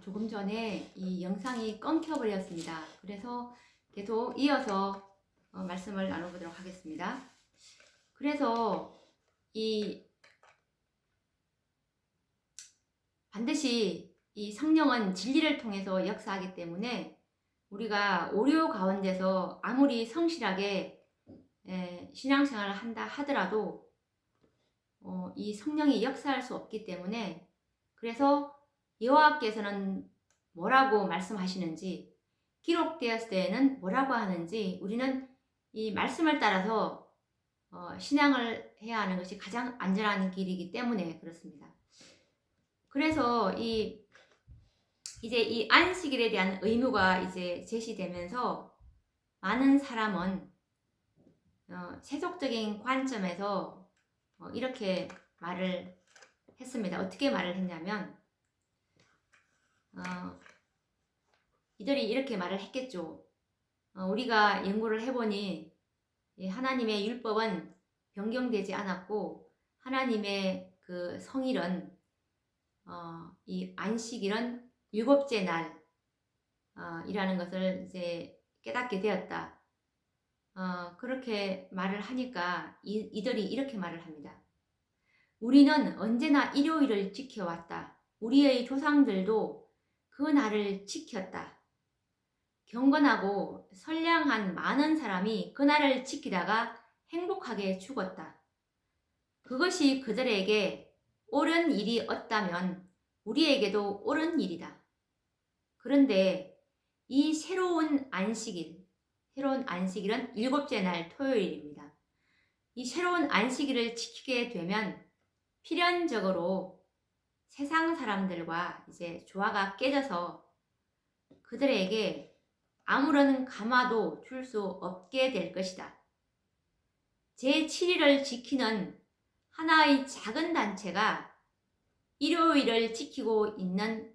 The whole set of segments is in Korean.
조금 전에 이 영상이 끊겨버렸습니다. 그래서 계속 이어서 말씀을 나눠보도록 하겠습니다. 그래서 반드시 이 성령은 진리를 통해서 역사하기 때문에 우리가 오류 가운데서 아무리 성실하게 신앙생활을 한다 하더라도 이 성령이 역사할 수 없기 때문에, 그래서 여호와께서는 뭐라고 말씀하시는지, 기록되었을 때에는 뭐라고 하는지 우리는 이 말씀을 따라서 신앙을 해야 하는 것이 가장 안전한 길이기 때문에 그렇습니다. 그래서 이제 이 안식일에 대한 의무가 이제 제시되면서 많은 사람은 세속적인 관점에서 이렇게 말을 했습니다. 어떻게 말을 했냐면 이들이 이렇게 말을 했겠죠. 우리가 연구를 해보니 하나님의 율법은 변경되지 않았고, 하나님의 그 성일은 이 안식일은 일곱째 날 이라는 것을 이제 깨닫게 되었다. 그렇게 말을 하니까 이들이 이렇게 말을 합니다. 우리는 언제나 일요일을 지켜왔다. 우리의 조상들도 그 날을 지켰다. 경건하고 선량한 많은 사람이 그 날을 지키다가 행복하게 죽었다. 그것이 그들에게 옳은 일이 없다면 우리에게도 옳은 일이다. 그런데 이 새로운 안식일은 일곱째 날 토요일입니다. 이 새로운 안식일을 지키게 되면 필연적으로 세상 사람들과 이제 조화가 깨져서 그들에게 아무런 감화도 줄 수 없게 될 것이다. 제7일을 지키는 하나의 작은 단체가 일요일을 지키고 있는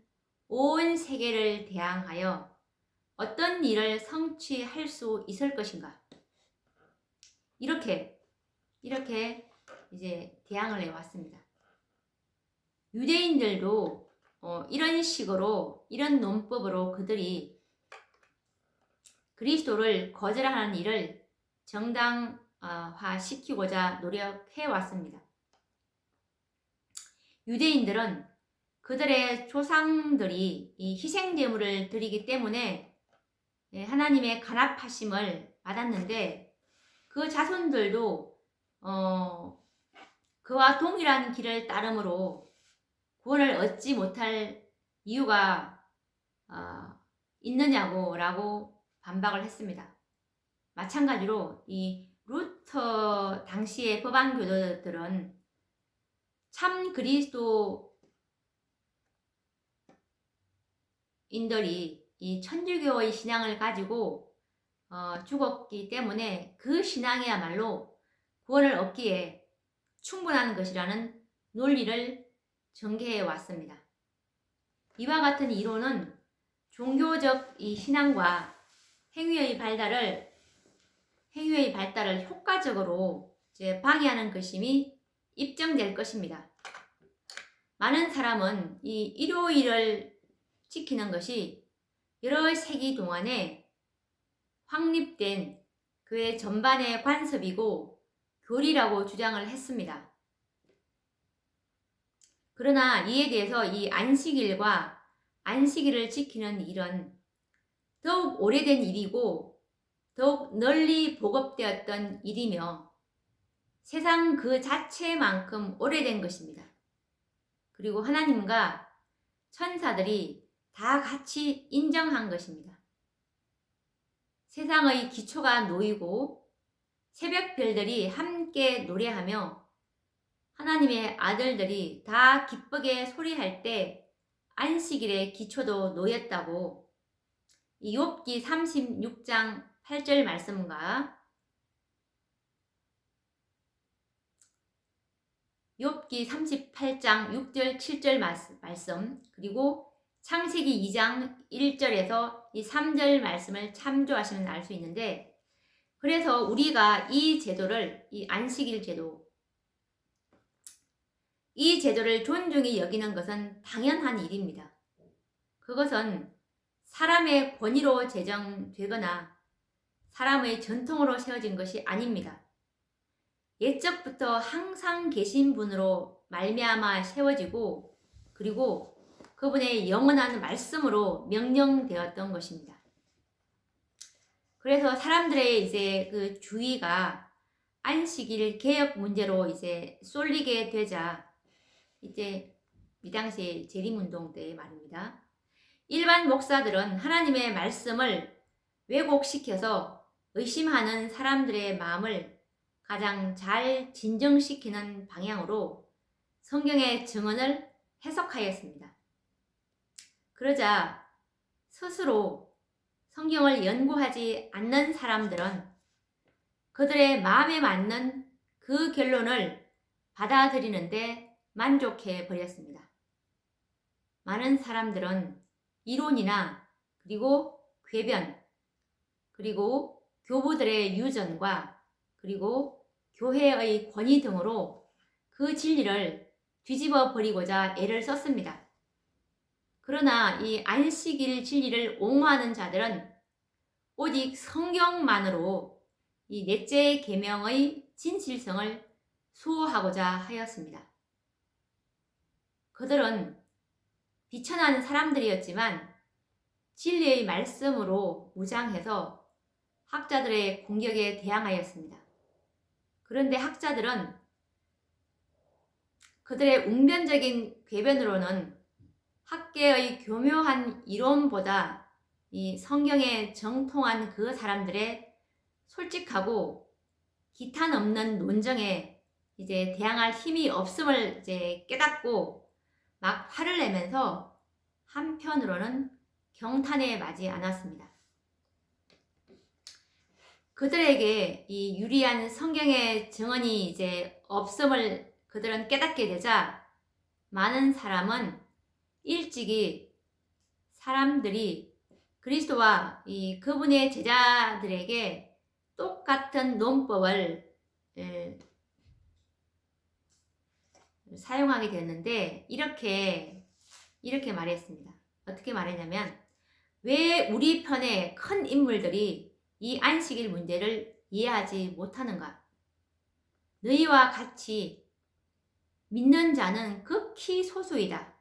온 세계를 대항하여 어떤 일을 성취할 수 있을 것인가? 이렇게 이제 대항을 해왔습니다. 유대인들도 이런 식으로, 이런 논법으로 그들이 그리스도를 거절하는 일을 정당화시키고자 노력해 왔습니다. 유대인들은 그들의 조상들이 이 희생제물을 드리기 때문에 하나님의 간합하심을 받았는데, 그 자손들도 그와 동일한 길을 따름으로 구원을 얻지 못할 이유가 있느냐고 반박을 했습니다. 마찬가지로 이 루터 당시의 법안교도들은 참 그리스도인들이 이 천주교의 신앙을 가지고 죽었기 때문에 그 신앙이야말로 구원을 얻기에 충분한 것이라는 논리를 전개해 왔습니다. 이와 같은 이론은 종교적 이 신앙과 행위의 발달을 효과적으로 이제 방해하는 것임이 입증될 것입니다. 많은 사람은 이 일요일을 지키는 것이 여러 세기 동안에 확립된 교회 전반의 관습이고 교리라고 주장을 했습니다. 그러나 이에 대해서 이 안식일과 안식일을 지키는 일은 더욱 오래된 일이고 더욱 널리 보급되었던 일이며 세상 그 자체만큼 오래된 것입니다. 그리고 하나님과 천사들이 다 같이 인정한 것입니다. 세상의 기초가 놓이고 새벽별들이 함께 노래하며 하나님의 아들들이 다 기쁘게 소리할 때 안식일의 기초도 놓였다고 이 욥기 36장 8절 말씀과 욥기 38장 6절 7절 말씀, 그리고 창세기 2장 1절에서 이 3절 말씀을 참조하시면 알 수 있는데, 그래서 우리가 이 안식일 제도, 이 제도를 존중히 여기는 것은 당연한 일입니다. 그것은 사람의 권위로 제정되거나 사람의 전통으로 세워진 것이 아닙니다. 옛적부터 항상 계신 분으로 말미암아 세워지고 그리고 그분의 영원한 말씀으로 명령되었던 것입니다. 그래서 사람들의 이제 그 주의가 안식일 개혁 문제로 이제 쏠리게 되자 이제 이 당시에 재림운동 때 말입니다. 일반 목사들은 하나님의 말씀을 왜곡시켜서 의심하는 사람들의 마음을 가장 잘 진정시키는 방향으로 성경의 증언을 해석하였습니다. 그러자 스스로 성경을 연구하지 않는 사람들은 그들의 마음에 맞는 그 결론을 받아들이는데 만족해 버렸습니다. 많은 사람들은 이론이나 그리고 궤변 그리고 교부들의 유전과 그리고 교회의 권위 등으로 그 진리를 뒤집어 버리고자 애를 썼습니다. 그러나 이 안식일 진리를 옹호하는 자들은 오직 성경만으로 이 넷째 계명의 진실성을 수호하고자 하였습니다. 그들은 비천한 사람들이었지만 진리의 말씀으로 무장해서 학자들의 공격에 대항하였습니다. 그런데 학자들은 그들의 웅변적인 궤변으로는 학계의 교묘한 이론보다 이 성경에 정통한 그 사람들의 솔직하고 기탄 없는 논정에 이제 대항할 힘이 없음을 이제 깨닫고 막 화를 내면서 한편으로는 경탄에 맞지 않았습니다. 그들에게 이 유리한 성경의 증언이 이제 없음을 그들은 깨닫게 되자 많은 사람은 일찍이 사람들이 그리스도와 이 그분의 제자들에게 똑같은 논법을 사용하게 됐는데 이렇게 말했습니다. 어떻게 말했냐면 왜 우리 편의 큰 인물들이 이 안식일 문제를 이해하지 못하는가? 너희와 같이 믿는 자는 극히 소수이다.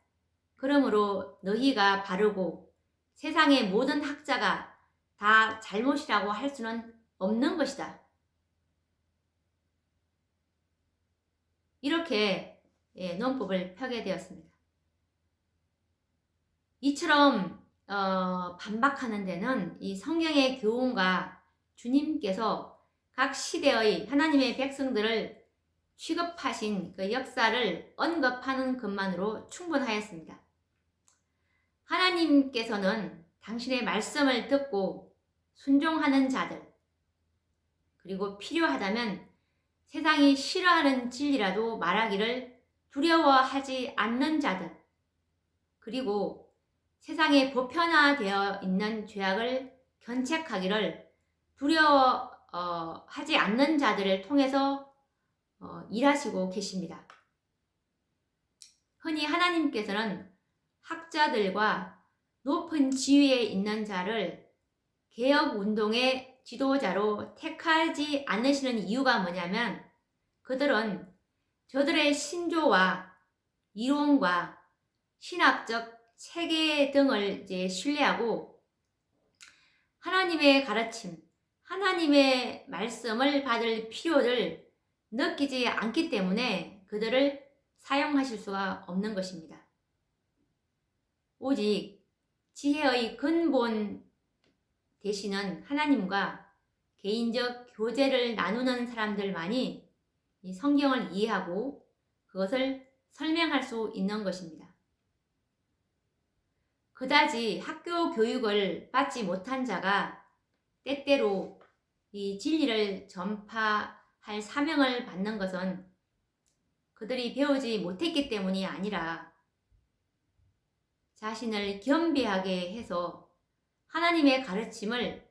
그러므로 너희가 바르고 세상의 모든 학자가 다 잘못이라고 할 수는 없는 것이다. 이렇게 논법을 펴게 되었습니다. 이처럼 반박하는 데는 이 성경의 교훈과 주님께서 각 시대의 하나님의 백성들을 취급하신 그 역사를 언급하는 것만으로 충분하였습니다. 하나님께서는 당신의 말씀을 듣고 순종하는 자들, 그리고 필요하다면 세상이 싫어하는 진리라도 말하기를 두려워하지 않는 자들, 그리고 세상에 보편화되어 있는 죄악을 견책하기를 두려워하지 않는 자들을 통해서 일하시고 계십니다. 흔히 하나님께서는 학자들과 높은 지위에 있는 자를 개혁운동의 지도자로 택하지 않으시는 이유가 뭐냐면 그들은 저들의 신조와 이론과 신학적 체계 등을 이제 신뢰하고 하나님의 가르침, 하나님의 말씀을 받을 필요를 느끼지 않기 때문에 그들을 사용하실 수가 없는 것입니다. 오직 지혜의 근본 되시는 하나님과 개인적 교제를 나누는 사람들만이 이 성경을 이해하고 그것을 설명할 수 있는 것입니다. 그다지 학교 교육을 받지 못한 자가 때때로 이 진리를 전파할 사명을 받는 것은 그들이 배우지 못했기 때문이 아니라 자신을 겸비하게 해서 하나님의 가르침을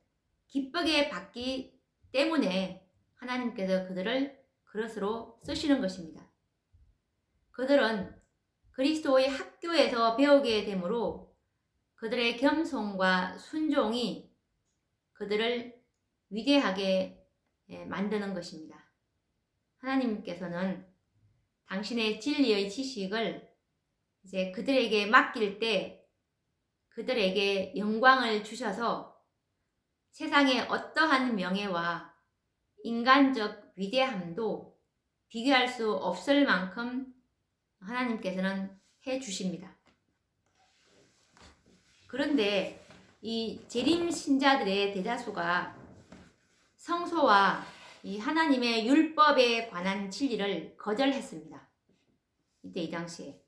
기쁘게 받기 때문에 하나님께서 그들을 그릇으로 쓰시는 것입니다. 그들은 그리스도의 학교에서 배우게 되므로 그들의 겸손과 순종이 그들을 위대하게 만드는 것입니다. 하나님께서는 당신의 진리의 지식을 이제 그들에게 맡길 때 그들에게 영광을 주셔서 세상의 어떠한 명예와 인간적 위대함도 비교할 수 없을 만큼 하나님께서는 해 주십니다. 그런데 이 재림 신자들의 대다수가 성소와 이 하나님의 율법에 관한 진리를 거절했습니다. 이때 이 당시에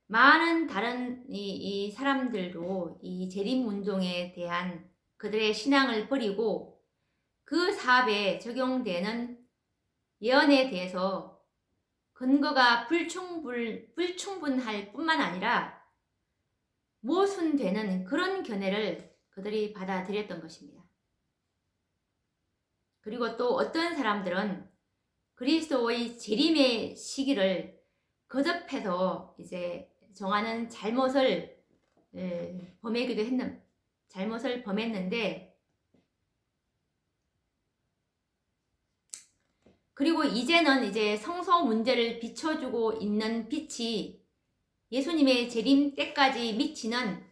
많은 다른 이 사람들도 이 재림 운동에 대한 그들의 신앙을 버리고 그 사업에 적용되는 예언에 대해서 근거가 불충분할 뿐만 아니라 모순되는 그런 견해를 그들이 받아들였던 것입니다. 그리고 또 어떤 사람들은 그리스도의 재림의 시기를 거듭해서 이제 정하는 잘못을 범했는데, 그리고 이제는 이제 성소 문제를 비춰주고 있는 빛이 예수님의 재림 때까지 미치는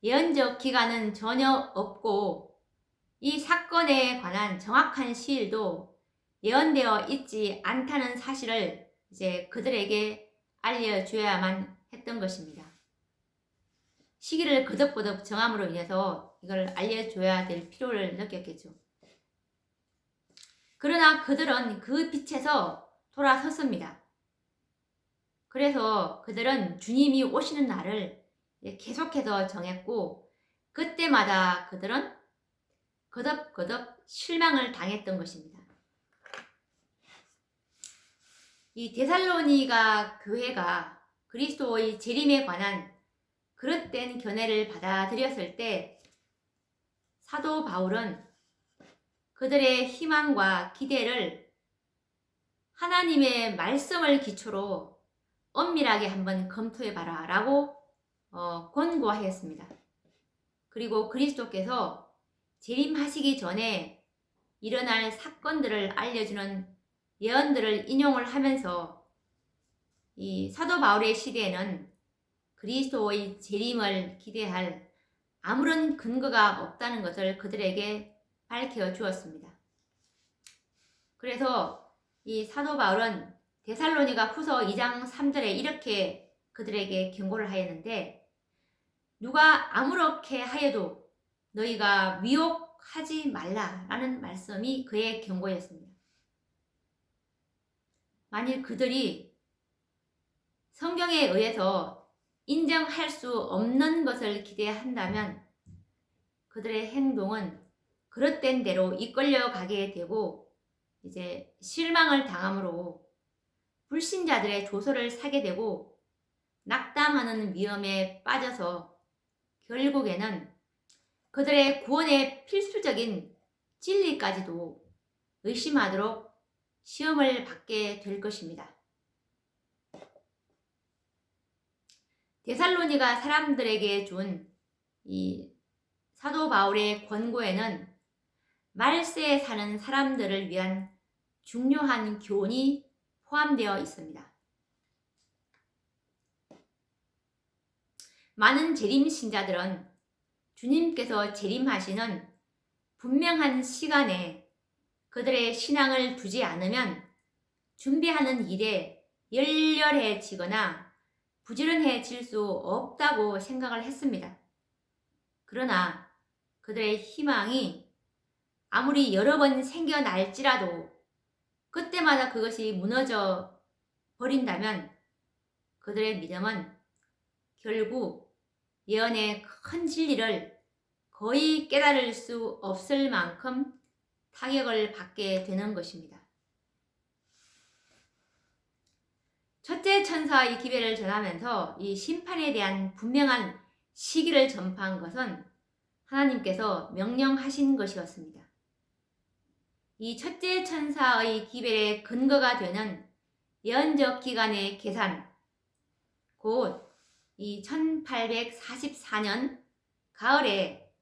예언적 기간은 전혀 없고 이 사건에 관한 정확한 시일도 예언되어 있지 않다는 사실을 이제 그들에게 알려줘야만 했던 것입니다. 시기를 거듭거듭 정함으로 인해서 이걸 알려줘야 될 필요를 느꼈겠죠. 그러나 그들은 그 빛에서 돌아섰습니다. 그래서 그들은 주님이 오시는 날을 계속해서 정했고 그때마다 그들은 거듭거듭 실망을 당했던 것입니다. 이 데살로니가 교회가 그리스도의 재림에 관한 그릇된 견해를 받아들였을 때 사도 바울은 그들의 희망과 기대를 하나님의 말씀을 기초로 엄밀하게 한번 검토해봐라 라고 권고하였습니다. 그리고 그리스도께서 재림하시기 전에 일어날 사건들을 알려주는 예언들을 인용을 하면서 이 사도 바울의 시대에는 그리스도의 재림을 기대할 아무런 근거가 없다는 것을 그들에게 밝혀 주었습니다. 그래서 이 사도 바울은 데살로니가 후서 2장 3절에 이렇게 그들에게 경고를 하였는데, 누가 아무렇게 하여도 너희가 미혹하지 말라라는 말씀이 그의 경고였습니다. 만일 그들이 성경에 의해서 인정할 수 없는 것을 기대한다면 그들의 행동은 그릇된 대로 이끌려 가게 되고 이제 실망을 당함으로 불신자들의 조소를 사게 되고 낙담하는 위험에 빠져서 결국에는 그들의 구원의 필수적인 진리까지도 의심하도록 시험을 받게 될 것입니다. 데살로니가 사람들에게 준 이 사도 바울의 권고에는 말세에 사는 사람들을 위한 중요한 교훈이 포함되어 있습니다. 많은 재림 신자들은 주님께서 재림하시는 분명한 시간에 그들의 신앙을 두지 않으면 준비하는 일에 열렬해지거나 부지런해질 수 없다고 생각을 했습니다. 그러나 그들의 희망이 아무리 여러 번 생겨날지라도 그때마다 그것이 무너져 버린다면 그들의 믿음은 결국 예언의 큰 진리를 거의 깨달을 수 없을 만큼 타격을 받게 되는 것입니다. 첫째 천사의 기별을 전하면서 이 심판에 대한 분명한 시기를 전파한 것은 하나님께서 명령하신 것이었습니다. 이 첫째 천사의 기별의 근거가 되는 예언적 기간의 계산, 곧 이 1844년 가을에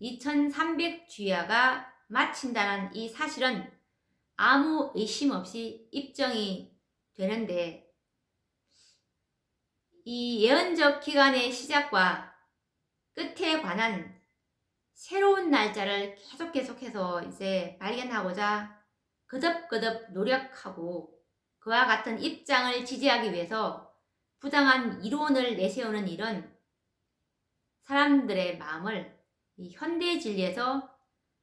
2300주야가 마친다는 이 사실은 아무 의심 없이 입증이 되는데, 이 예언적 기간의 시작과 끝에 관한 새로운 날짜를 계속해서 이제 발견하고자 거듭 노력하고 그와 같은 입장을 지지하기 위해서 부당한 이론을 내세우는 일은 사람들의 마음을 이 현대 진리에서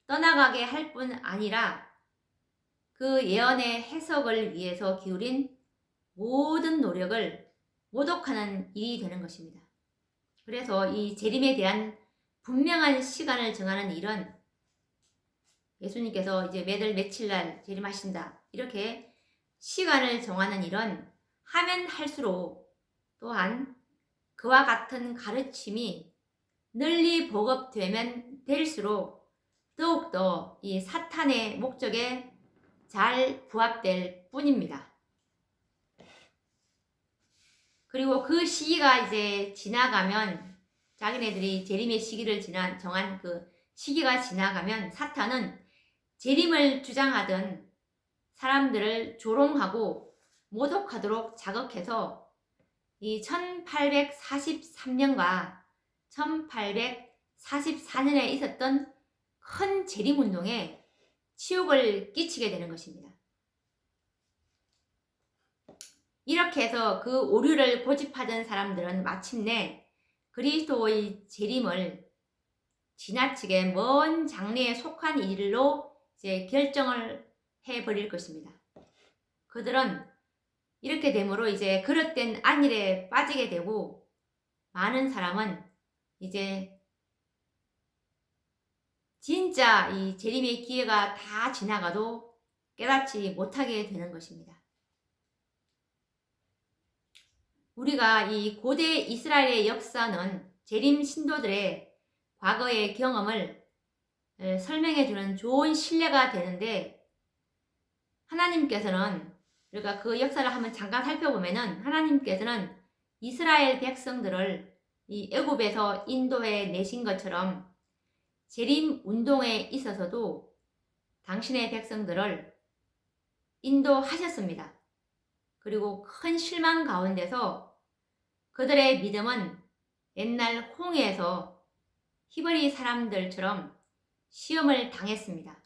떠나가게 할 뿐 아니라 그 예언의 해석을 위해서 기울인 모든 노력을 모독하는 일이 되는 것입니다. 그래서 이 재림에 대한 분명한 시간을 정하는 일은 예수님께서 이제 몇월 며칠날 재림하신다 이렇게 시간을 정하는 일은 하면 할수록 또한 그와 같은 가르침이 널리 보급되면 될수록 더욱더 이 사탄의 목적에 잘 부합될 뿐입니다. 그리고 그 시기가 이제 지나가면, 자기네들이 재림의 시기를 정한 그 시기가 지나가면 사탄은 재림을 주장하던 사람들을 조롱하고 모독하도록 자극해서 이 1843년과 1844년에 있었던 큰 재림운동에 치욕을 끼치게 되는 것입니다. 이렇게 해서 그 오류를 고집하던 사람들은 마침내 그리스도의 재림을 지나치게 먼 장래에 속한 일로 이제 결정을 해버릴 것입니다. 그들은 이렇게 되므로 이제 그릇된 안일에 빠지게 되고, 많은 사람은 이제 진짜 이 재림의 기회가 다 지나가도 깨닫지 못하게 되는 것입니다. 우리가 이 고대 이스라엘의 역사는 재림 신도들의 과거의 경험을 설명해주는 좋은 신뢰가 되는데, 하나님께서는, 우리가 그 역사를 한번 잠깐 살펴보면은 하나님께서는 이스라엘 백성들을 이 애굽에서 인도해 내신 것처럼 재림 운동에 있어서도 당신의 백성들을 인도하셨습니다. 그리고 큰 실망 가운데서 그들의 믿음은 옛날 홍해에서 히브리 사람들처럼 시험을 당했습니다.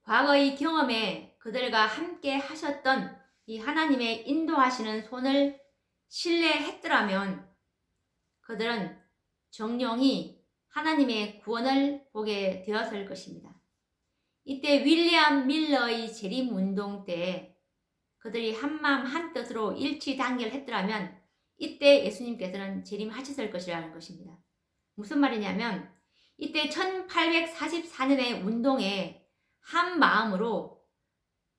과거의 경험에 그들과 함께 하셨던 이 하나님의 인도하시는 손을 신뢰했더라면 그들은 정령이 하나님의 구원을 보게 되었을 것입니다. 이때 윌리엄 밀러의 재림운동 때 그들이 한마음 한뜻으로 일치단결했더라면 이때 예수님께서는 재림하셨을 것이라는 것입니다. 무슨 말이냐면, 이때 1844년의 운동에 한 마음으로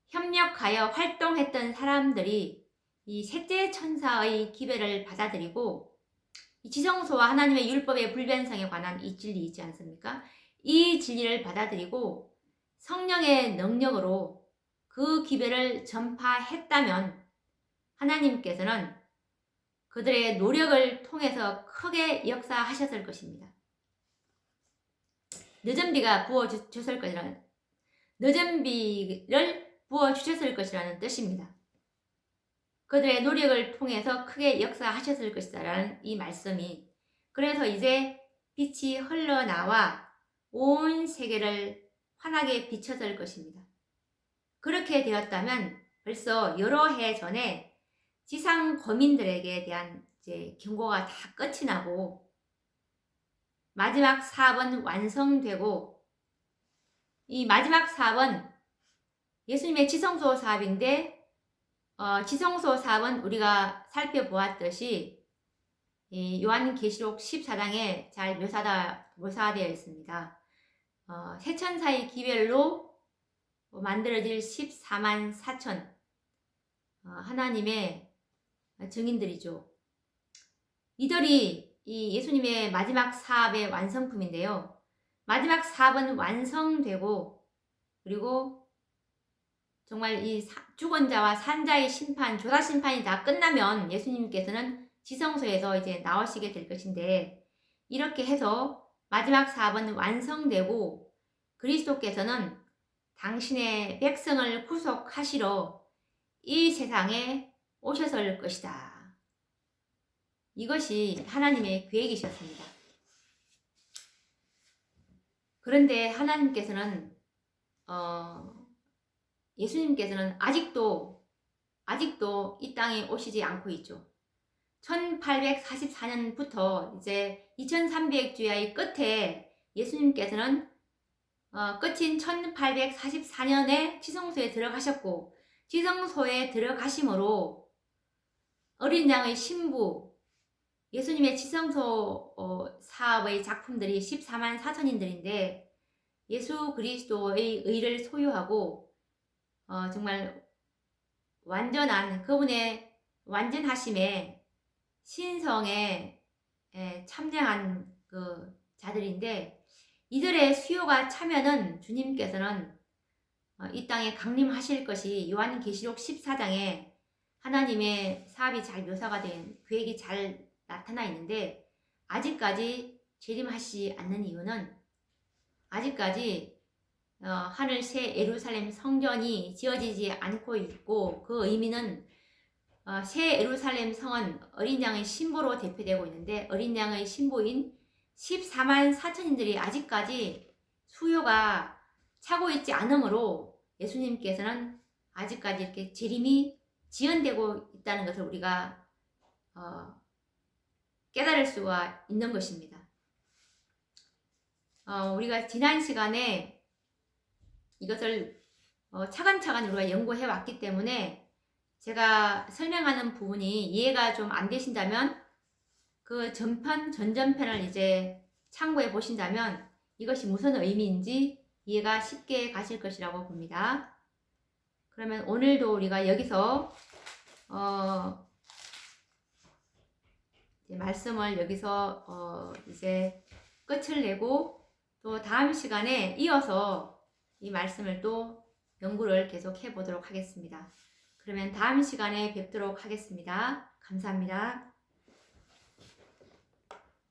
협력하여 활동했던 사람들이 이 셋째 천사의 기별을 받아들이고, 이 지성소와 하나님의 율법의 불변성에 관한 이 진리 있지 않습니까? 이 진리를 받아들이고 성령의 능력으로 그 기별을 전파했다면 하나님께서는 그들의 노력을 통해서 크게 역사하셨을 것입니다. 늦은 비를 부어주셨을 것이라는 뜻입니다. 그들의 노력을 통해서 크게 역사하셨을 것이라는 이 말씀이, 그래서 이제 빛이 흘러나와 온 세계를 환하게 비쳤을 것입니다. 그렇게 되었다면 벌써 여러 해 전에 지상 거민들에게 대한 이제 경고가 다 끝이 나고 마지막 사업은 완성되고, 이 마지막 사업은 예수님의 지성소 사업인데, 지성소 사업은 우리가 살펴보았듯이 이 요한계시록 14장에 잘 묘사되어 있습니다. 세천사의 기별로 만들어질 14만 4천 하나님의 증인들이죠. 이들이 이 예수님의 마지막 사업의 완성품인데요. 마지막 사업은 완성되고, 그리고 정말 이 죽은 자와 산 자의 심판, 조사 심판이 다 끝나면 예수님께서는 지성소에서 이제 나오시게 될 것인데, 이렇게 해서 마지막 사업은 완성되고 그리스도께서는 당신의 백성을 구속하시러 이 세상에 오셨을 것이다. 이것이 하나님의 계획이셨습니다. 그런데 하나님께서는 예수님께서는 아직도 이 땅에 오시지 않고 있죠. 1844년부터 이제 2300주야의 끝에 예수님께서는 끝인 1844년에 지성소에 들어가셨고, 지성소에 들어가심으로 어린 양의 신부, 예수님의 지성소 사업의 작품들이 14만 4천인들인데 예수 그리스도의 의를 소유하고 정말 완전한 그분의 완전하심에 신성에 참여한 그 자들인데, 이들의 수요가 차면은 주님께서는 이 땅에 강림하실 것이 요한계시록 14장에 하나님의 사업이 잘 묘사가 된 계획이 잘 나타나 있는데, 아직까지 재림하시지 않는 이유는 아직까지 하늘 새 예루살렘 성전이 지어지지 않고 있고, 그 의미는 새 예루살렘 성은 어린 양의 신부로 대표되고 있는데, 어린 양의 신부인 14만 4천인들이 아직까지 수요가 차고 있지 않으므로 예수님께서는 아직까지 이렇게 재림이 지연되고 있다는 것을 우리가 깨달을 수가 있는 것입니다. 우리가 지난 시간에 이것을 차근차근 우리가 연구해 왔기 때문에 제가 설명하는 부분이 이해가 좀 안 되신다면 그 전전편을 이제 참고해 보신다면 이것이 무슨 의미인지 이해가 쉽게 가실 것이라고 봅니다. 그러면 오늘도 우리가 여기서 말씀을 여기서 이제 끝을 내고, 또 다음 시간에 이어서 이 말씀을 또 연구를 계속 해 보도록 하겠습니다. 그러면 다음 시간에 뵙도록 하겠습니다. 감사합니다.